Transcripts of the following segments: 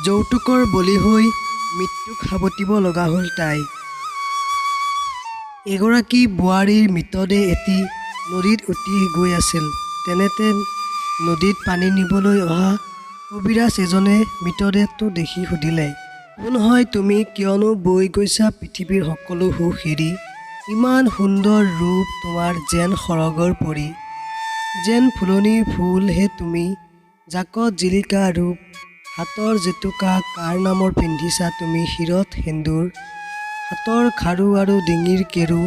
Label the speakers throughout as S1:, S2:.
S1: যৌতুকৰ বলি হৈ মৃত্যুক সাৱটিব লগা হ'ল তাই। এগৰাকী বোৱাৰীৰ মৃতদেহ এটি নদীত উটি গৈ আছিল। তেনেতে নদীত পানী নিবলৈ অহা কবিৰাজ এজনে মৃতদেহটো দেখি সুধিলে, কোন হয় তুমি? কিয়নো বৈ গৈছা পৃথিৱীৰ সকলো সুখ এৰি? ইমান সুন্দৰ ৰূপ তোমাৰ যেন সৰগৰ পৰি, যেন ফুলনিৰ ফুল হে তুমি, জাকত জিলিকা ৰূপ, হাতৰ জেতুকা কাৰ নামৰ পিন্ধিছা তুমি শিৰত সেন্দুৰ, হাতৰ খাৰু আৰু ডিঙিৰ কেৰু,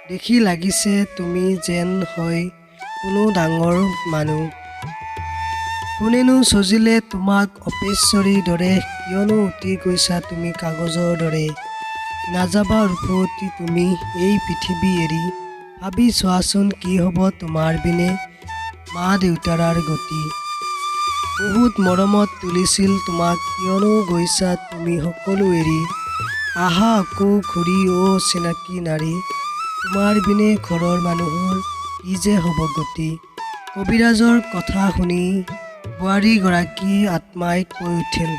S1: দেখি লাগিছে তুমি যেন হয় কোনো ডাঙৰ মানুহ। কোনেনো সজিলে তোমাক অপেশ্বৰীৰ দৰে? কিয়নো উটি গৈছা তুমি কাগজৰ দৰে? নাযাবা ৰূপৱতী তুমি এই পৃথিৱী এৰি, ভাবি চোৱাচোন কি হ'ব তোমাৰ বিনে মা দেউতাৰাৰ গতি। বহুত মৰমত তুলিছিল তোমাক, কিয়নো গৈছা তুমি সকলো এৰি, আহা আকৌ ঘূৰি অ' চিনাকি নাৰী, তোমাৰ বিনে ঘৰৰ মানুহৰ কি যে হ'ব গতি। কবিৰাজৰ কথা শুনি বোৱাৰীগৰাকীৰ আত্মাই কৈ উঠিল,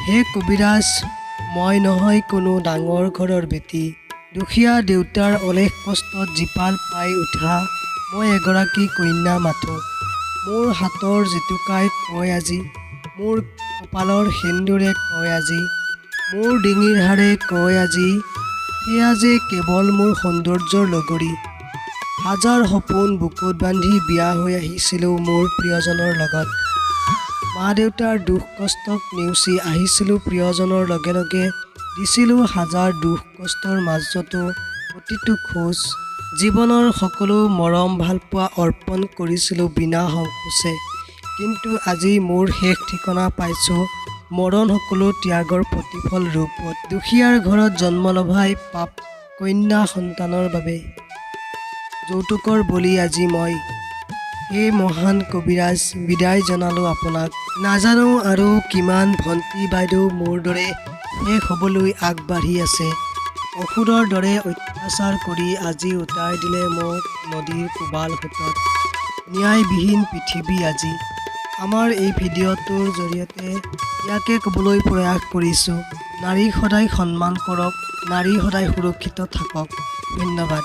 S1: হে কবিৰাজ, মই নহয় কোনো ডাঙৰ ঘৰৰ বেটী, দুখীয়া দেউতাৰ অলেখ কষ্টত জীপাল পাই উঠা মই এগৰাকী কন্যা মাথো। মোৰ হাতৰ জেতুকাই কয় আজি, মোৰ কপালৰ সেন্দুৰে কয় আজি, মোৰ ডিঙিৰ হাড়ে কয় আজি, সেয়া যে কেৱল মোৰ সৌন্দৰ্যৰ লগৰী। হাজাৰ সপোন বুকুত বান্ধি বিয়া হৈ আহিছিলোঁ মোৰ প্ৰিয়জনৰ লগত, মা দেউতাৰ দুখ কষ্টক নেওচি আহিছিলোঁ প্ৰিয়জনৰ লগে লগে, দিছিলোঁ হাজাৰ দুখ কষ্টৰ মাজতো প্ৰতিটো খোজ, জীৱনৰ সকলো মৰম ভালপোৱা অৰ্পণ কৰিছিলোঁ বিনা সংকোচে। কিন্তু আজি মোৰ শেষ ঠিকনা পাইছোঁ মৰণ সকলো ত্যাগৰ প্ৰতিফল ৰূপত। দুখীয়াৰ ঘৰত জন্ম লভাই পাপ কন্যা সন্তানৰ বাবে, যৌতুকৰ বলি আজি মই। হে মহান কবিৰাজ, বিদায় জনালোঁ আপোনাক। নাজানো আৰু কিমান ভণ্টি বাইদেউ মোৰ দৰে শেষ হ'বলৈ আগবাঢ়ি আছে। অসুৰৰ দৰে অত্যাচাৰ কৰি আজি উটাই দিলে মোক নদীৰ কোবাল সোঁতত। ন্যায়বিহীন পৃথিৱী আজি। আমাৰ এই ভিডিঅ'টোৰ জৰিয়তে ইয়াকে ক'বলৈ প্ৰয়াস কৰিছোঁ, নাৰীক সদায় সন্মান কৰক, নাৰী সদায় সুৰক্ষিত থাকক। ধন্যবাদ।